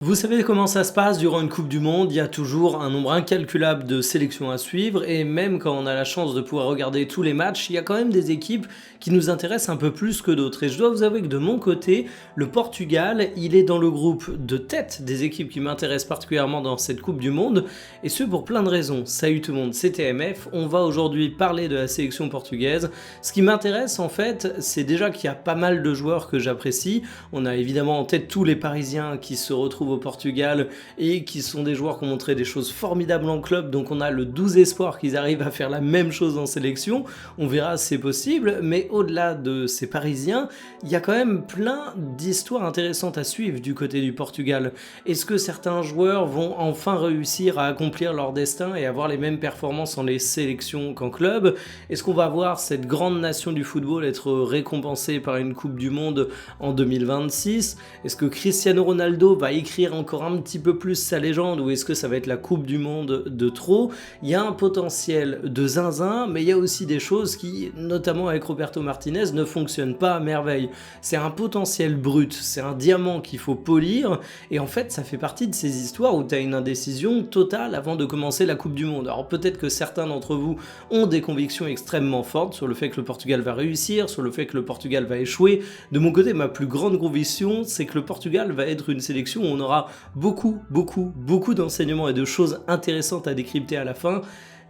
Vous savez comment ça se passe durant une Coupe du Monde, il y a toujours un nombre incalculable de sélections à suivre et même quand on a la chance de pouvoir regarder tous les matchs, il y a quand même des équipes qui nous intéressent un peu plus que d'autres. Et je dois vous avouer que de mon côté, le Portugal, il est dans le groupe de tête des équipes qui m'intéressent particulièrement dans cette Coupe du Monde et ce pour plein de raisons. Salut tout le monde, c'est TMF, on va aujourd'hui parler de la sélection portugaise. Ce qui m'intéresse en fait, c'est déjà qu'il y a pas mal de joueurs que j'apprécie. On a évidemment en tête tous les Parisiens qui se retrouvent au Portugal et qui sont des joueurs qui ont montré des choses formidables en club, donc on a le 12 espoir qu'ils arrivent à faire la même chose en sélection. On verra si c'est possible, mais au-delà de ces Parisiens, il y a quand même plein d'histoires intéressantes à suivre du côté du Portugal. Est-ce que certains joueurs vont enfin réussir à accomplir leur destin et avoir les mêmes performances en les sélections qu'en club? Est-ce qu'on va voir cette grande nation du football être récompensée par une Coupe du Monde en 2026? Est-ce que Cristiano Ronaldo va écrire encore un petit peu plus sa légende ou est-ce que ça va être la Coupe du Monde de trop? Il y a un potentiel de zinzin, mais il y a aussi des choses qui, notamment avec Roberto Martinez, ne fonctionnent pas à merveille. C'est un potentiel brut, c'est un diamant qu'il faut polir et en fait ça fait partie de ces histoires où tu as une indécision totale avant de commencer la Coupe du Monde. Alors peut-être que certains d'entre vous ont des convictions extrêmement fortes sur le fait que le Portugal va réussir, sur le fait que le Portugal va échouer. De mon côté, ma plus grande conviction, c'est que le Portugal va être une sélection où on aura beaucoup d'enseignements et de choses intéressantes à décrypter à la fin.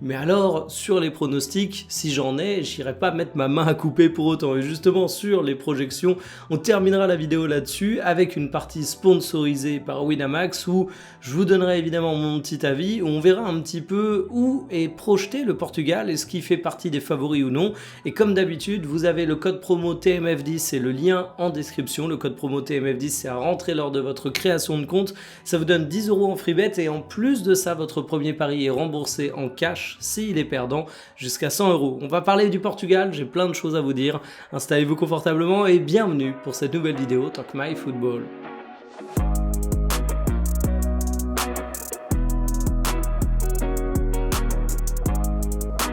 Mais alors, sur les pronostics, si j'en ai, j'irai pas mettre ma main à couper pour autant. Et justement, sur les projections, on terminera la vidéo là-dessus avec une partie sponsorisée par Winamax où je vous donnerai évidemment mon petit avis, où on verra un petit peu où est projeté le Portugal et ce qui fait partie des favoris ou non. Et comme d'habitude, vous avez le code promo TMF10 et le lien en description. Le code promo TMF10, c'est à rentrer lors de votre création de compte. Ça vous donne 10 € en free bet et en plus de ça, votre premier pari est remboursé en cash s'il est perdant jusqu'à 100 €. On va parler du Portugal, j'ai plein de choses à vous dire. Installez-vous confortablement et bienvenue pour cette nouvelle vidéo Talk My Football.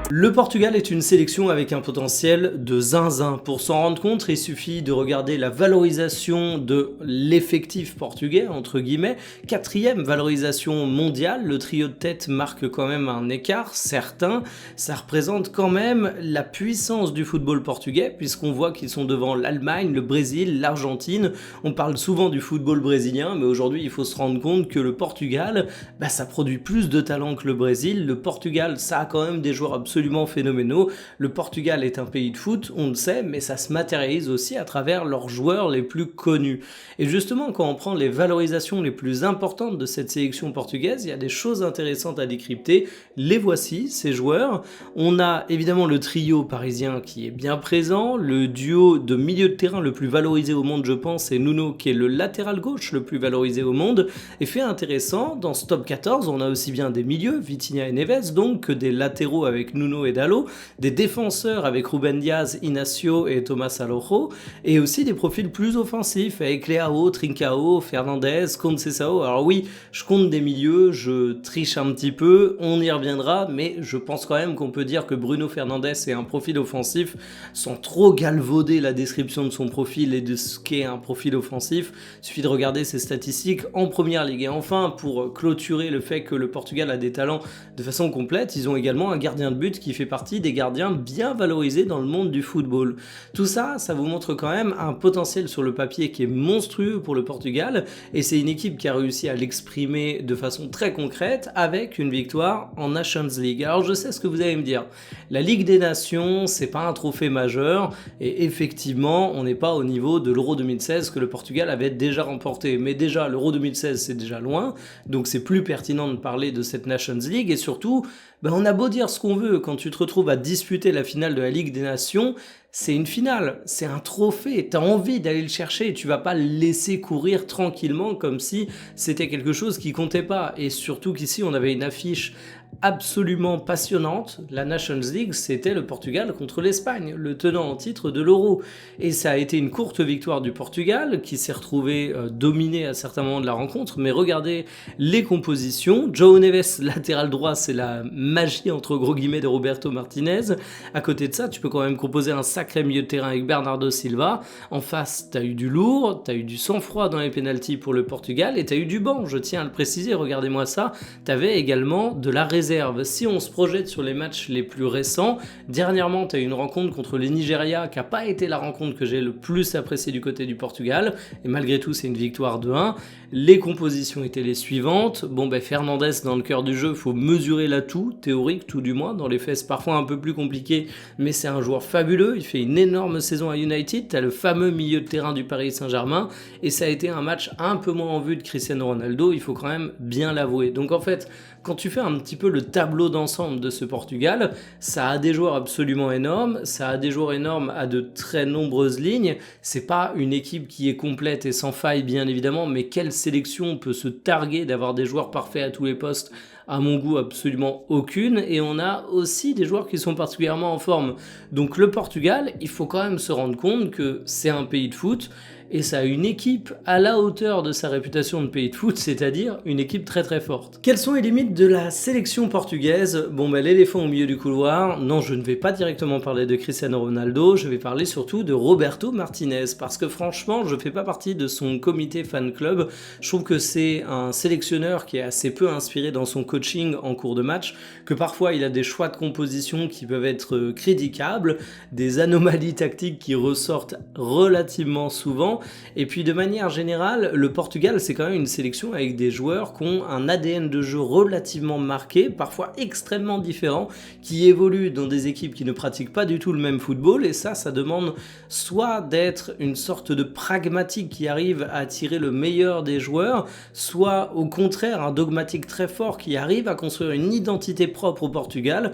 Le Portugal est une sélection avec un potentiel de zinzin. Pour s'en rendre compte, il suffit de regarder la valorisation de l'effectif portugais, entre guillemets. 4e valorisation mondiale, le trio de tête marque quand même un écart certain. Ça représente quand même la puissance du football portugais, puisqu'on voit qu'ils sont devant l'Allemagne, le Brésil, l'Argentine. On parle souvent du football brésilien, mais aujourd'hui il faut se rendre compte que le Portugal, ça produit plus de talent que le Brésil. Le Portugal, ça a quand même des joueurs absolument phénoménaux. Le Portugal est un pays de foot, on le sait, mais ça se matérialise aussi à travers leurs joueurs les plus connus. Et justement, quand on prend les valorisations les plus importantes de cette sélection portugaise, il y a des choses intéressantes à décrypter. Les voici, ces joueurs. On a évidemment le trio parisien qui est bien présent, le duo de milieu de terrain le plus valorisé au monde, je pense, c'est Nuno qui est le latéral gauche le plus valorisé au monde. Et fait intéressant, dans ce top 14, on a aussi bien des milieux, Vitinha et Neves, donc que des latéraux avec Nuno et Dalot, des défenseurs avec Ruben Dias, Inacio et Thomas Araujo, et aussi des profils plus offensifs avec Leao, Trincao, Fernandes, Conceição. Alors oui, je compte des milieux, je triche un petit peu, on y reviendra, mais je pense quand même qu'on peut dire que Bruno Fernandes est un profil offensif, sans trop galvauder la description de son profil et de ce qu'est un profil offensif. Il suffit de regarder ses statistiques en première ligue. Et enfin, pour clôturer le fait que le Portugal a des talents de façon complète, ils ont également un gardien de but qui fait partie des gardiens bien valorisés dans le monde du football. Tout ça, ça vous montre quand même un potentiel sur le papier qui est monstrueux pour le Portugal et c'est une équipe qui a réussi à l'exprimer de façon très concrète avec une victoire en Nations League. Alors je sais ce que vous allez me dire, la Ligue des Nations, c'est pas un trophée majeur et effectivement, on n'est pas au niveau de l'Euro 2016 que le Portugal avait déjà remporté. Mais déjà, l'Euro 2016, c'est déjà loin, donc c'est plus pertinent de parler de cette Nations League et surtout, on a beau dire ce qu'on veut, quand tu te retrouves à disputer la finale de la Ligue des Nations, c'est une finale, c'est un trophée, t'as envie d'aller le chercher et tu vas pas le laisser courir tranquillement comme si c'était quelque chose qui comptait pas. Et surtout qu'ici on avait une affiche absolument passionnante. La Nations League, c'était le Portugal contre l'Espagne, le tenant en titre de l'Euro. Et ça a été une courte victoire du Portugal qui s'est retrouvé dominé à certains moments de la rencontre. Mais regardez les compositions. João Neves, latéral droit, c'est la magie entre gros guillemets de Roberto Martinez. À côté de ça, tu peux quand même composer un sacré sacré milieu de terrain avec Bernardo Silva. En face, t'as eu du lourd, t'as eu du sang-froid dans les pénaltys pour le Portugal et t'as eu du banc, je tiens à le préciser, regardez-moi ça. T'avais également de la réserve. Si on se projette sur les matchs les plus récents, dernièrement, t'as eu une rencontre contre les Nigeria qui n'a pas été la rencontre que j'ai le plus appréciée du côté du Portugal. Et malgré tout, c'est une victoire de 1. Les compositions étaient les suivantes. Bon, Fernandez dans le cœur du jeu, faut mesurer l'atout, théorique tout du moins. Dans les faits, c'est parfois un peu plus compliqué, mais c'est un joueur fabuleux. Il fait une énorme saison à United. T'as le fameux milieu de terrain du Paris Saint-Germain. Et ça a été un match un peu moins en vue de Cristiano Ronaldo, il faut quand même bien l'avouer. Donc en fait, quand tu fais un petit peu le tableau d'ensemble de ce Portugal, ça a des joueurs absolument énormes, ça a des joueurs énormes à de très nombreuses lignes. C'est pas une équipe qui est complète et sans faille, bien évidemment, mais quelle sélection peut se targuer d'avoir des joueurs parfaits à tous les postes? À mon goût, absolument aucune. Et on a aussi des joueurs qui sont particulièrement en forme. Donc le Portugal, il faut quand même se rendre compte que c'est un pays de foot et ça a une équipe à la hauteur de sa réputation de pays de foot, c'est-à-dire une équipe très très forte. Quelles sont les limites de la sélection portugaise? Bon, l'éléphant au milieu du couloir, non, je ne vais pas directement parler de Cristiano Ronaldo, je vais parler surtout de Roberto Martinez, parce que franchement, je fais pas partie de son comité fan club. Je trouve que c'est un sélectionneur qui est assez peu inspiré dans son coaching en cours de match, que parfois il a des choix de composition qui peuvent être critiquables, des anomalies tactiques qui ressortent relativement souvent. Et puis de manière générale, le Portugal, c'est quand même une sélection avec des joueurs qui ont un ADN de jeu relativement marqué, parfois extrêmement différent, qui évoluent dans des équipes qui ne pratiquent pas du tout le même football. Et ça demande soit d'être une sorte de pragmatique qui arrive à tirer le meilleur des joueurs, soit au contraire un dogmatique très fort qui arrive à construire une identité propre au Portugal.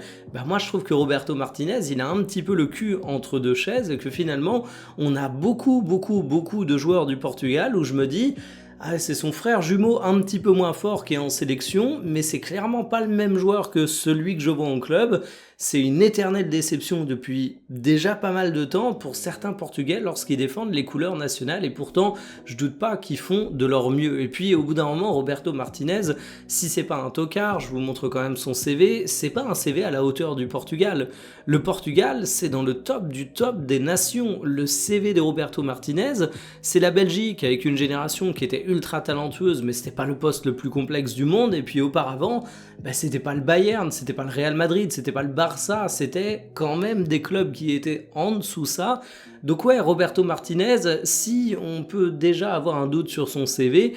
Moi je trouve que Roberto Martinez, il a un petit peu le cul entre deux chaises et que finalement on a beaucoup de joueurs du Portugal où je me dis c'est son frère jumeau un petit peu moins fort qui est en sélection, mais c'est clairement pas le même joueur que celui que je vois en club. C'est une éternelle déception depuis déjà pas mal de temps pour certains Portugais lorsqu'ils défendent les couleurs nationales et pourtant je doute pas qu'ils font de leur mieux. Et puis au bout d'un moment, Roberto Martinez, si c'est pas un tocard, je vous montre quand même son CV, c'est pas un CV à la hauteur du Portugal. Le Portugal, c'est dans le top du top des nations. Le CV de Roberto Martinez, c'est la Belgique avec une génération qui était ultra talentueuse, mais c'était pas le poste le plus complexe du monde. Et puis auparavant, c'était pas le Bayern, c'était pas le Real Madrid, c'était pas le Barça, c'était quand même des clubs qui étaient en dessous ça. Donc ouais, Roberto Martinez, si on peut déjà avoir un doute sur son CV,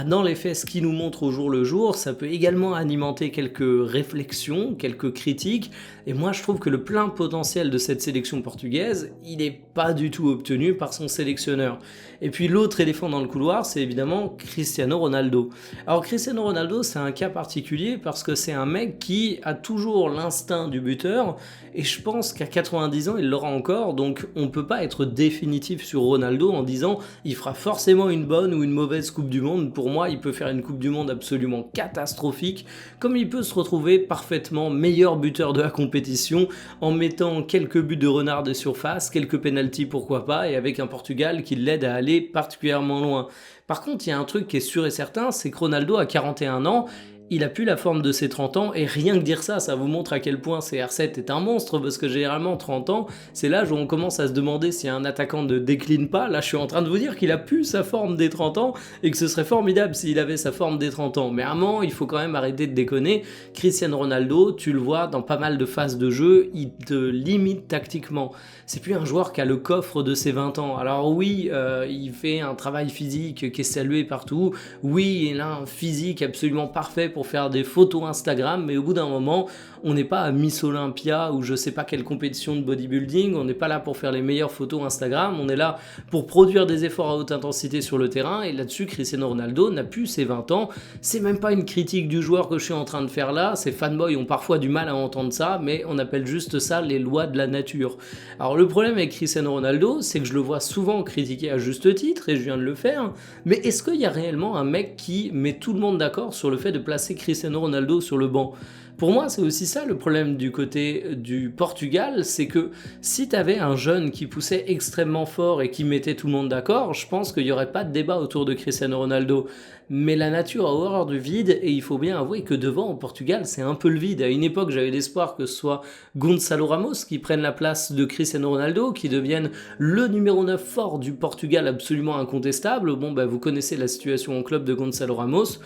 dans les faits, ce qu'il nous montre au jour le jour, ça peut également alimenter quelques réflexions, quelques critiques. Et moi, je trouve que le plein potentiel de cette sélection portugaise, il n'est pas du tout obtenu par son sélectionneur. Et puis l'autre éléphant dans le couloir, c'est évidemment Cristiano Ronaldo. Alors Cristiano Ronaldo, c'est un cas particulier parce que c'est un mec qui a toujours l'instinct du buteur et je pense qu'à 90 ans, il l'aura encore. Donc on peut pas être définitif sur Ronaldo en disant il fera forcément une bonne ou une mauvaise Coupe du Monde. Pour moi, il peut faire une Coupe du Monde absolument catastrophique, comme il peut se retrouver parfaitement meilleur buteur de la compétition en mettant quelques buts de renard de surface, quelques pénaltys pourquoi pas, et avec un Portugal qui l'aide à aller particulièrement loin. Par contre, il y a un truc qui est sûr et certain, c'est que Ronaldo a 41 ans, il a plus la forme de ses 30 ans, et rien que dire ça, ça vous montre à quel point CR7 est un monstre, parce que généralement 30 ans, c'est l'âge où on commence à se demander si un attaquant ne décline pas. Là je suis en train de vous dire qu'il a plus sa forme des 30 ans, et que ce serait formidable s'il avait sa forme des 30 ans. Mais à un moment, il faut quand même arrêter de déconner. Cristiano Ronaldo, tu le vois dans pas mal de phases de jeu, il te limite tactiquement. C'est plus un joueur qui a le coffre de ses 20 ans. Alors oui, il fait un travail physique qui est salué partout, oui, il a un physique absolument parfait pour faire des photos Instagram, mais au bout d'un moment, on n'est pas à Miss Olympia ou je sais pas quelle compétition de bodybuilding, on n'est pas là pour faire les meilleures photos Instagram, on est là pour produire des efforts à haute intensité sur le terrain, et là-dessus, Cristiano Ronaldo n'a plus ses 20 ans. C'est même pas une critique du joueur que je suis en train de faire là, ces fanboys ont parfois du mal à entendre ça, mais on appelle juste ça les lois de la nature. Alors le problème avec Cristiano Ronaldo, c'est que je le vois souvent critiqué à juste titre, et je viens de le faire, mais est-ce qu'il y a réellement un mec qui met tout le monde d'accord sur le fait de placer c'est Cristiano Ronaldo sur le banc. Pour moi, c'est aussi ça le problème du côté du Portugal, c'est que si tu avais un jeune qui poussait extrêmement fort et qui mettait tout le monde d'accord, je pense qu'il n'y aurait pas de débat autour de Cristiano Ronaldo. Mais la nature a horreur du vide et il faut bien avouer que devant, au Portugal, c'est un peu le vide. À une époque, j'avais l'espoir que ce soit Gonçalo Ramos qui prenne la place de Cristiano Ronaldo, qui devienne le numéro 9 fort du Portugal absolument incontestable. Bon, bah, vous connaissez la situation en club de Gonçalo Ramos.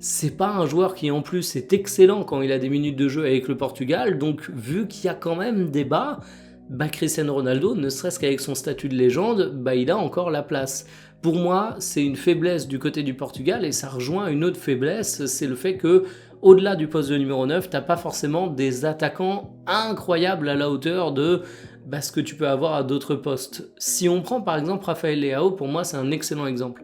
C'est pas un joueur qui en plus est excellent quand il a des minutes de jeu avec le Portugal, donc vu qu'il y a quand même débat, bah Cristiano Ronaldo, ne serait-ce qu'avec son statut de légende, bah il a encore la place. Pour moi, c'est une faiblesse du côté du Portugal et ça rejoint une autre faiblesse, c'est le fait que au-delà du poste de numéro 9, t'as pas forcément des attaquants incroyables à la hauteur de ce que tu peux avoir à d'autres postes. Si on prend par exemple Rafael Leao, pour moi c'est un excellent exemple.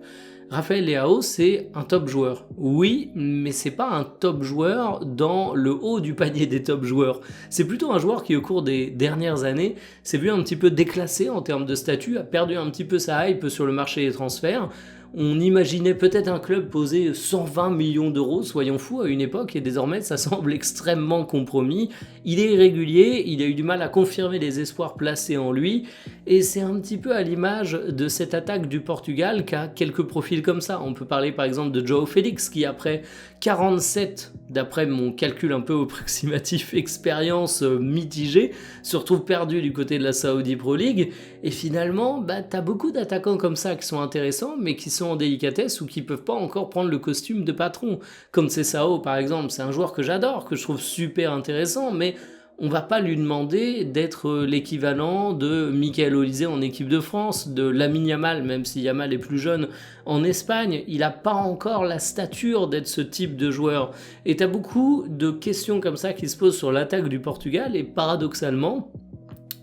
Rafael Leao, c'est un top joueur. Oui, mais c'est pas un top joueur dans le haut du panier des top joueurs. C'est plutôt un joueur qui, au cours des dernières années, s'est vu un petit peu déclassé en termes de statut, a perdu un petit peu sa hype sur le marché des transferts. On imaginait peut-être un club poser 120 millions d'euros, soyons fous, à une époque, et désormais ça semble extrêmement compromis. Il est irrégulier, il a eu du mal à confirmer les espoirs placés en lui, et c'est un petit peu à l'image de cette attaque du Portugal qui a quelques profils comme ça. On peut parler par exemple de João Félix, qui après 47, d'après mon calcul un peu approximatif, expérience mitigée, se retrouve perdu du côté de la Saudi Pro League, et finalement, t'as beaucoup d'attaquants comme ça qui sont intéressants, mais qui sont en délicatesse ou qui peuvent pas encore prendre le costume de patron. Comme Sao par exemple, c'est un joueur que j'adore, que je trouve super intéressant, mais on va pas lui demander d'être l'équivalent de Michael Olise en équipe de France, de Lamine Yamal, même si Yamal est plus jeune, en Espagne. Il a pas encore la stature d'être ce type de joueur. Et t'as beaucoup de questions comme ça qui se posent sur l'attaque du Portugal, et paradoxalement,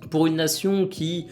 pour une nation qui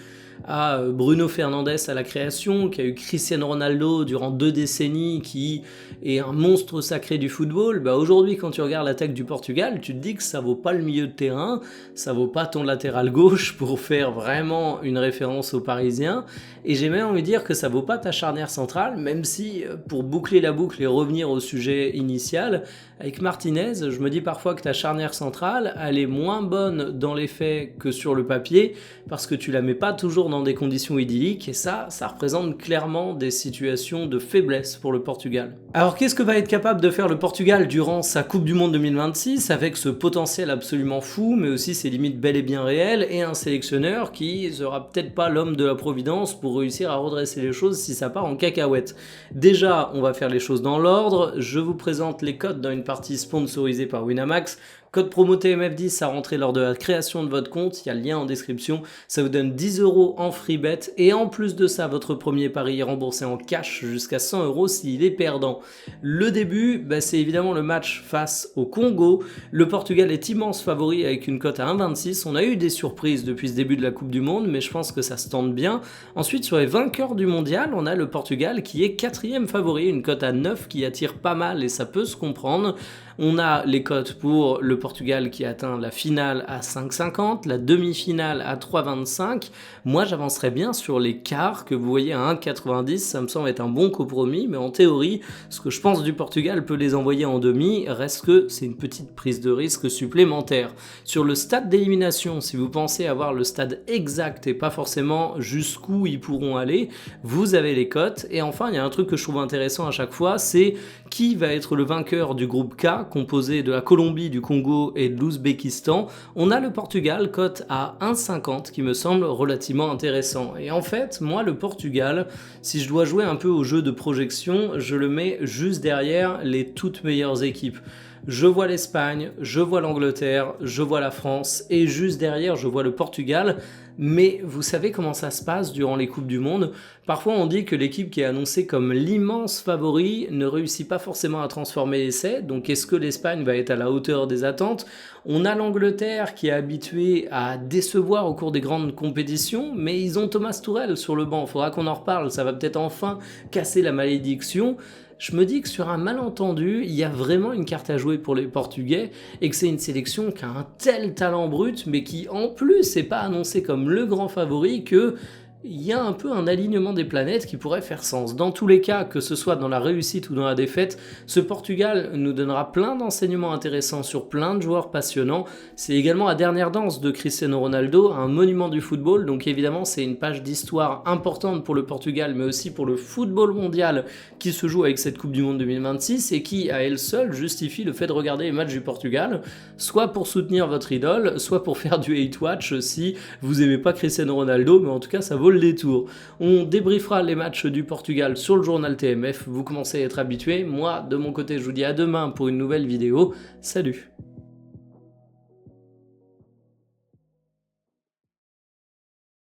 a Bruno Fernandes à la création, qui a eu Cristiano Ronaldo durant 2 décennies, qui est un monstre sacré du football, aujourd'hui quand tu regardes l'attaque du Portugal, tu te dis que ça vaut pas le milieu de terrain, ça vaut pas ton latéral gauche pour faire vraiment une référence aux Parisiens, et j'ai même envie de dire que ça vaut pas ta charnière centrale, même si pour boucler la boucle et revenir au sujet initial, avec Martinez, je me dis parfois que ta charnière centrale, elle est moins bonne dans les faits que sur le papier, parce que tu la mets pas toujours dans des conditions idylliques, et ça représente clairement des situations de faiblesse pour le Portugal. Alors qu'est-ce que va être capable de faire le Portugal durant sa Coupe du Monde 2026, avec ce potentiel absolument fou, mais aussi ses limites bel et bien réelles, et un sélectionneur qui sera peut-être pas l'homme de la providence pour réussir à redresser les choses si ça part en cacahuète. Déjà, on va faire les choses dans l'ordre, je vous présente les codes dans une partie sponsorisée par Winamax. Code promo TMF10 à rentrer lors de la création de votre compte, il y a le lien en description, ça vous donne 10 € en free bet, et en plus de ça, votre premier pari est remboursé en cash jusqu'à 100 € s'il est perdant. Le début, c'est évidemment le match face au Congo. Le Portugal est immense favori avec une cote à 1,26. On a eu des surprises depuis ce début de la Coupe du Monde, mais je pense que ça se tente bien. Ensuite, sur les vainqueurs du mondial, on a le Portugal qui est 4e favori, une cote à 9 qui attire pas mal et ça peut se comprendre. On a les cotes pour le Portugal qui atteint la finale à 5,50, la demi-finale à 3,25. Moi, j'avancerais bien sur les quarts que vous voyez à 1,90. Ça me semble être un bon compromis, mais en théorie, ce que je pense du Portugal peut les envoyer en demi. Reste que c'est une petite prise de risque supplémentaire. Sur le stade d'élimination, si vous pensez avoir le stade exact et pas forcément jusqu'où ils pourront aller, vous avez les cotes. Et enfin, il y a un truc que je trouve intéressant à chaque fois, c'est qui va être le vainqueur du groupe K, composé de la Colombie, du Congo et de l'Ouzbékistan. On a le Portugal, cote à 1,50, qui me semble relativement intéressant. Et en fait, moi, le Portugal, si je dois jouer un peu au jeu de projection, je le mets juste derrière les toutes meilleures équipes. Je vois l'Espagne, je vois l'Angleterre, je vois la France, et juste derrière, je vois le Portugal. Mais vous savez comment ça se passe durant les Coupes du Monde? Parfois, on dit que l'équipe qui est annoncée comme l'immense favori ne réussit pas forcément à transformer l'essai. Donc, est-ce que l'Espagne va être à la hauteur des attentes? On a l'Angleterre qui est habituée à décevoir au cours des grandes compétitions, mais ils ont Thomas Tuchel sur le banc. Il faudra qu'on en reparle. Ça va peut-être enfin casser la malédiction. Je me dis que sur un malentendu, il y a vraiment une carte à jouer pour les Portugais et que c'est une sélection qui a un tel talent brut, mais qui en plus n'est pas annoncé comme le grand favori que il y a un peu un alignement des planètes qui pourrait faire sens. Dans tous les cas, que ce soit dans la réussite ou dans la défaite, ce Portugal nous donnera plein d'enseignements intéressants sur plein de joueurs passionnants. C'est également la dernière danse de Cristiano Ronaldo, un monument du football, donc évidemment c'est une page d'histoire importante pour le Portugal, mais aussi pour le football mondial qui se joue avec cette Coupe du Monde 2026 et qui, à elle seule, justifie le fait de regarder les matchs du Portugal, soit pour soutenir votre idole, soit pour faire du hate watch si vous aimez pas Cristiano Ronaldo, mais en tout cas ça vaut le détour. On débriefera les matchs du Portugal sur le journal TMF, vous commencez à être habitués. Moi, de mon côté, je vous dis à demain pour une nouvelle vidéo. Salut!